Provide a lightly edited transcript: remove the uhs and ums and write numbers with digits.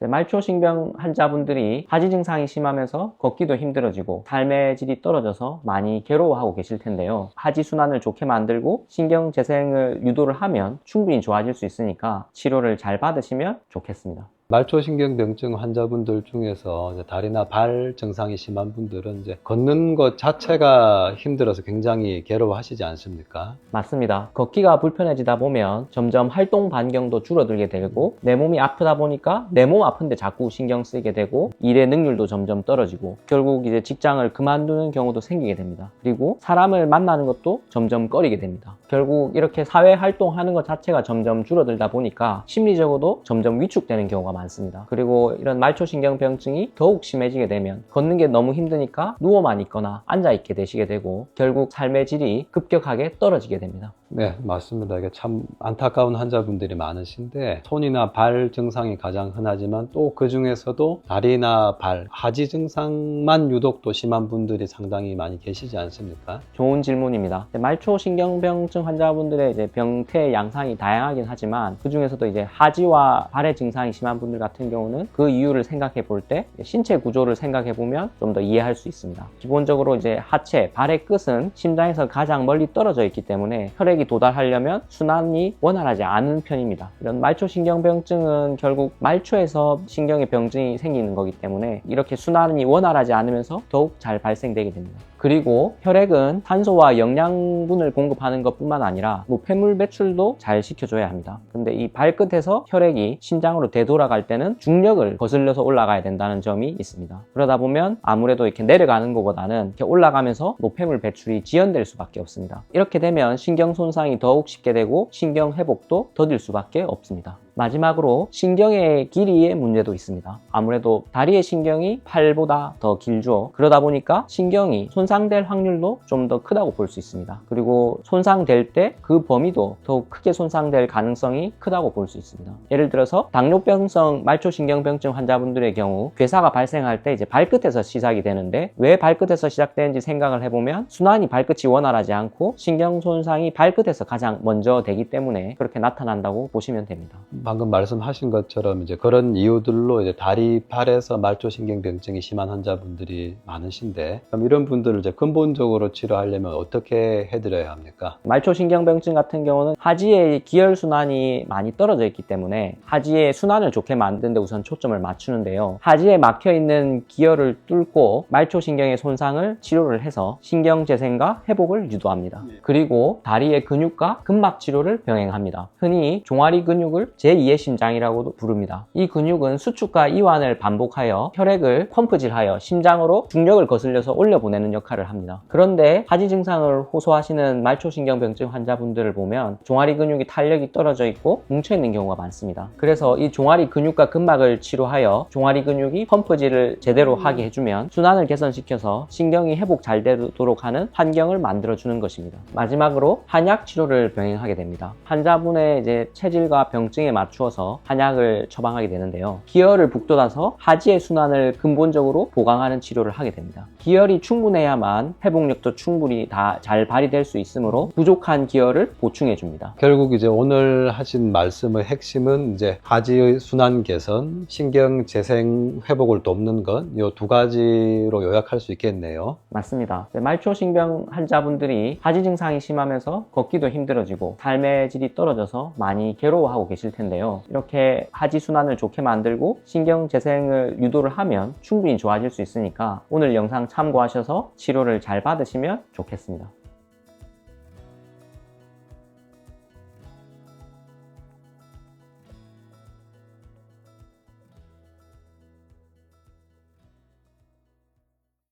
말초신경 환자분들이 하지 증상이 심하면서 걷기도 힘들어지고 삶의 질이 떨어져서 많이 괴로워하고 계실 텐데요. 하지 순환을 좋게 만들고 신경 재생을 유도를 하면 충분히 좋아질 수 있으니까 치료를 잘 받으시면 좋겠습니다. 말초신경병증 환자분들 중에서 이제 다리나 발 증상이 심한 분들은 이제 걷는 것 자체가 힘들어서 굉장히 괴로워하시지 않습니까? 맞습니다. 걷기가 불편해지다 보면 점점 활동 반경도 줄어들게 되고 내 몸이 아프다 보니까 내 몸 아픈데 자꾸 신경 쓰이게 되고 일의 능률도 점점 떨어지고 결국 이제 직장을 그만두는 경우도 생기게 됩니다. 그리고 사람을 만나는 것도 점점 꺼리게 됩니다. 결국 이렇게 사회 활동하는 것 자체가 점점 줄어들다 보니까 심리적으로도 점점 위축되는 경우가 많습니다. 그리고 이런 말초신경병증이 더욱 심해지게 되면 걷는 게 너무 힘드니까 누워만 있거나 앉아 있게 되시게 되고 결국 삶의 질이 급격하게 떨어지게 됩니다. 네, 맞습니다. 이게 참 안타까운 환자분들이 많으신데 손이나 발 증상이 가장 흔하지만 또 그 중에서도 다리나 발, 하지 증상만 유독 또 심한 분들이 상당히 많이 계시지 않습니까? 좋은 질문입니다. 말초신경병증 환자분들의 이제 병태 양상이 다양하긴 하지만 그 중에서도 이제 하지와 발의 증상이 심한 분들 같은 경우는 그 이유를 생각해 볼 때 신체 구조를 생각해 보면 좀 더 이해할 수 있습니다. 기본적으로 이제 하체, 발의 끝은 심장에서 가장 멀리 떨어져 있기 때문에 혈액이 도달하려면 순환이 원활하지 않은 편입니다. 이런 말초신경병증은 결국 말초에서 신경의 병증이 생기는 거기 때문에 이렇게 순환이 원활하지 않으면서 더욱 잘 발생되게 됩니다. 그리고 혈액은 산소와 영양분을 공급하는 것뿐만 아니라 노폐물 배출도 잘 시켜줘야 합니다. 근데 이 발끝에서 혈액이 심장으로 되돌아갈 때는 중력을 거슬려서 올라가야 된다는 점이 있습니다. 그러다 보면 아무래도 이렇게 내려가는 것보다는 이렇게 올라가면서 노폐물 배출이 지연될 수밖에 없습니다. 이렇게 되면 신경 손상이 더욱 쉽게 되고 신경 회복도 더딜 수밖에 없습니다. 마지막으로 신경의 길이의 문제도 있습니다. 아무래도 다리의 신경이 팔보다 더 길죠. 그러다 보니까 신경이 손상될 확률도 좀 더 크다고 볼 수 있습니다. 그리고 손상될 때 그 범위도 더욱 크게 손상될 가능성이 크다고 볼 수 있습니다. 예를 들어서 당뇨병성 말초신경병증 환자분들의 경우 괴사가 발생할 때 이제 발끝에서 시작이 되는데 왜 발끝에서 시작되는지 생각을 해보면 순환이 발끝이 원활하지 않고 신경 손상이 발끝에서 가장 먼저 되기 때문에 그렇게 나타난다고 보시면 됩니다. 방금 말씀하신 것처럼 이제 그런 이유들로 이제 다리, 발에서 말초신경병증이 심한 환자분들이 많으신데 그럼 이런 분들을 이제 근본적으로 치료하려면 어떻게 해드려야 합니까? 말초신경병증 같은 경우는 하지의 기혈순환이 많이 떨어져 있기 때문에 하지의 순환을 좋게 만드는 데 우선 초점을 맞추는데요. 하지에 막혀있는 기혈을 뚫고 말초신경의 손상을 치료를 해서 신경재생과 회복을 유도합니다. 그리고 다리의 근육과 근막 치료를 병행합니다. 흔히 종아리 근육을 제2의 심장이라고도 부릅니다. 이 근육은 수축과 이완을 반복하여 혈액을 펌프질하여 심장으로 중력을 거슬려서 올려보내는 역할을 합니다. 그런데 하지 증상을 호소하시는 말초신경병증 환자분들을 보면 종아리 근육이 탄력이 떨어져 있고 뭉쳐있는 경우가 많습니다. 그래서 이 종아리 근육과 근막을 치료하여 종아리 근육이 펌프질을 제대로 하게 해주면 순환을 개선시켜서 신경이 회복 잘 되도록 하는 환경을 만들어주는 것입니다. 마지막으로 한약 치료를 병행하게 됩니다. 환자분의 이제 체질과 병증에 맞추어서 한약을 처방하게 되는데요. 기혈을 북돋아서 하지의 순환을 근본적으로 보강하는 치료를 하게 됩니다. 기혈이 충분해야만 회복력도 충분히 다 잘 발휘될 수 있으므로 부족한 기혈을 보충해 줍니다. 결국 이제 오늘 하신 말씀의 핵심은 이제 하지의 순환 개선, 신경 재생 회복을 돕는 것, 이 두 가지로 요약할 수 있겠네요. 맞습니다. 말초신경 환자분들이 하지 증상이 심하면서 걷기도 힘들어지고 삶의 질이 떨어져서 많이 괴로워하고 계실 텐데요. 이렇게 하지 순환을 좋게 만들고 신경 재생을 유도를 하면 충분히 좋아질 수 있으니까 오늘 영상 참고하셔서 치료를 잘 받으시면 좋겠습니다.